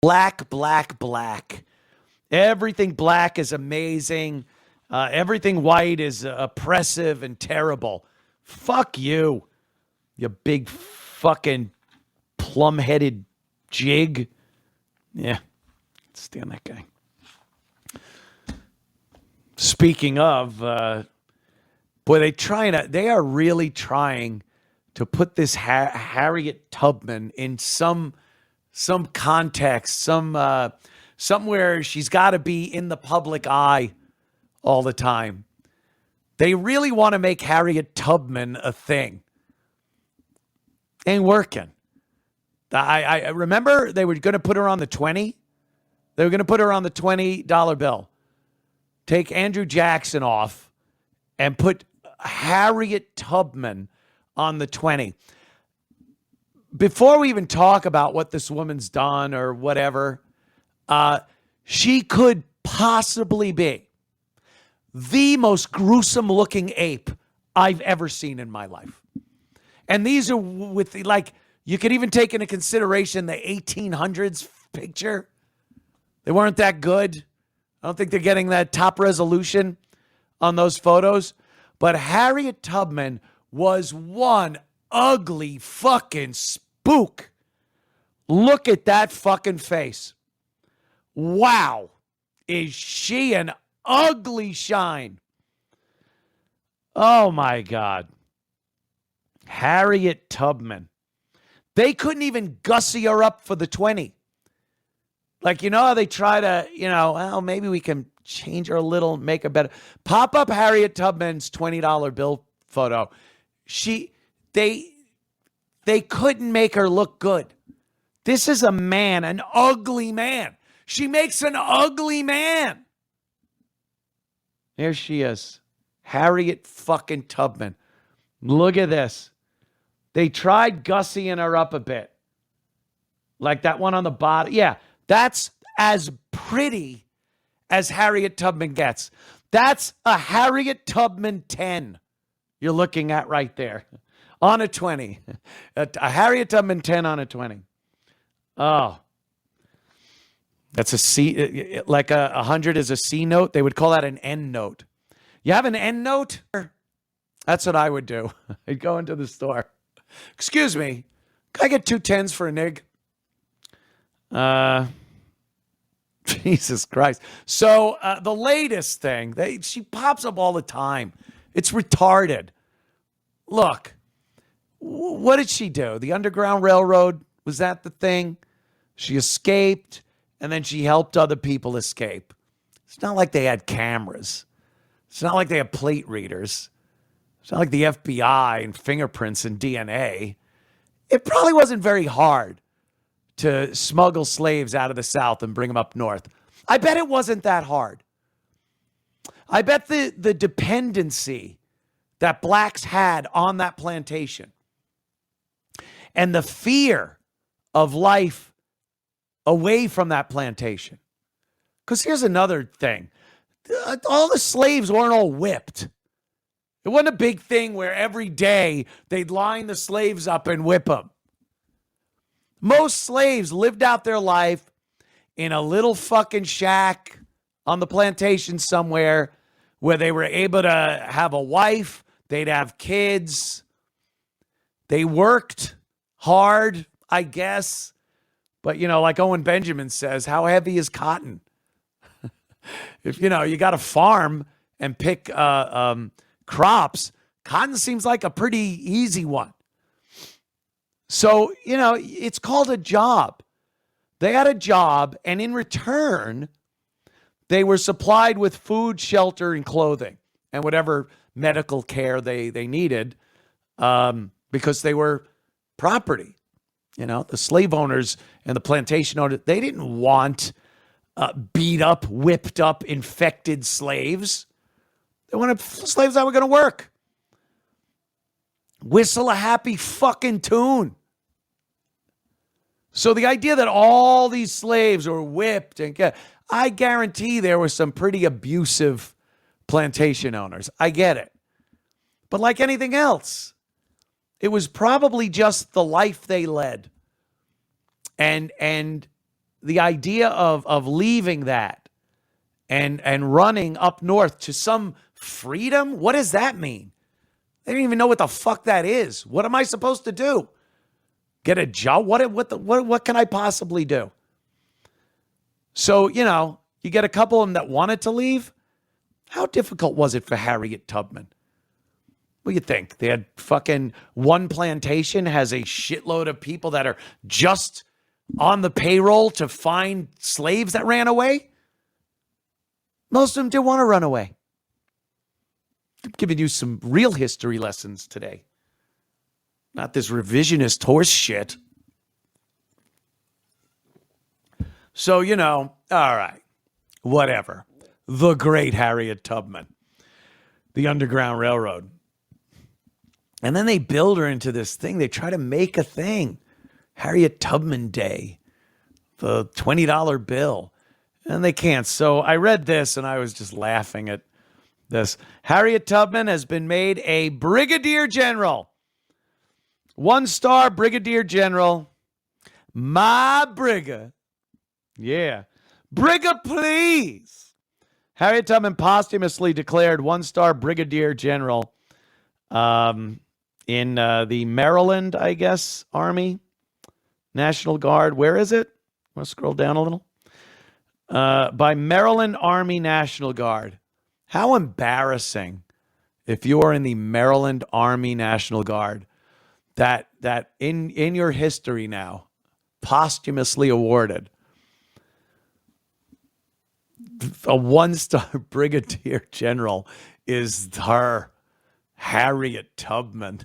Black, black, black. Everything black is amazing. Everything white is oppressive and terrible. Fuck you, you big fucking plum-headed jig. Yeah, stand that guy. Speaking of, boy, they are really trying to put this Harriet Tubman in some context, somewhere she's got to be in the public eye all the time. They really want to make Harriet Tubman a thing. Ain't working. I remember they were going to put her on the 20. They were going to put her on the $20 bill. Take Andrew Jackson off and put Harriet Tubman on the 20. Before we even talk about what this woman's done or whatever, she could possibly be the most gruesome looking ape I've ever seen in my life. And these are with you could even take into consideration the 1800s picture. They weren't that good. I don't think they're getting that top resolution on those photos. But Harriet Tubman was one ugly fucking spook. Look at that fucking face. Wow. Is she an ugly shine? Oh my God. Harriet Tubman. They couldn't even gussy her up for the 20. Like, you know how they try to, well, maybe we can change her a little, make her better. Pop up Harriet Tubman's $20 bill photo. They couldn't make her look good. This is a man, an ugly man. She makes an ugly man. There she is. Harriet fucking Tubman. Look at this. They tried gussying her up a bit. Like that one on the bottom. Yeah, that's as pretty as Harriet Tubman gets. That's a Harriet Tubman 10 you're looking at right there. On a 20. A Harriet Tubman 10 on a 20. Oh. That's a C, like 100 is a C note. They would call that an N note. You have an N note? That's what I would do. I'd go into the store. Excuse me, can I get 2 10s for a nig? Jesus Christ. So the latest thing, she pops up all the time. It's retarded. Look, what did she do? The Underground Railroad, was that the thing? She escaped, and then she helped other people escape. It's not like they had cameras. It's not like they had plate readers. It's not like the FBI and fingerprints and DNA. It probably wasn't very hard to smuggle slaves out of the South and bring them up north. I bet it wasn't that hard. I bet the dependency that blacks had on that plantation and the fear of life away from that plantation. Because here's another thing. All the slaves weren't all whipped. It wasn't a big thing where every day they'd line the slaves up and whip them. Most slaves lived out their life in a little fucking shack on the plantation somewhere where they were able to have a wife, they'd have kids. They worked hard, I guess. But, like Owen Benjamin says, how heavy is cotton? If, you got to farm and pick crops, cotton seems like a pretty easy one. So, it's called a job. They had a job, and in return, they were supplied with food, shelter, and clothing, and whatever medical care they needed, because they were property. The slave owners and the plantation owners, they didn't want beat up, whipped up, infected slaves. They wanted slaves that were going to work. Whistle a happy fucking tune. So the idea that all these slaves were whipped I guarantee there were some pretty abusive plantation owners. I get it. But like anything else, it was probably just the life they led. And the idea of leaving that and running up north to some freedom, what does that mean? They don't even know what the fuck that is. What am I supposed to do? Get a job? What can I possibly do? So, you get a couple of them that wanted to leave. How difficult was it for Harriet Tubman? What do you think? They had fucking one plantation has a shitload of people that are just on the payroll to find slaves that ran away. Most of them didn't want to run away. I'm giving you some real history lessons today. Not this revisionist horse shit. So, all right, whatever. The great Harriet Tubman, the Underground Railroad. And then they build her into this thing. They try to make a thing. Harriet Tubman Day, the $20 bill. And they can't. So I read this and I was just laughing at this. Harriet Tubman has been made a brigadier general. 1-star brigadier general. My brigger. Yeah. Brigger, please. Harriet Tubman posthumously declared 1-star brigadier general in the Maryland, I guess, Army National Guard. Where is it? Want to scroll down a little? By Maryland Army National Guard. How embarrassing if you are in the Maryland Army National Guard that in your history now, posthumously awarded a 1-star brigadier general is her Harriet Tubman.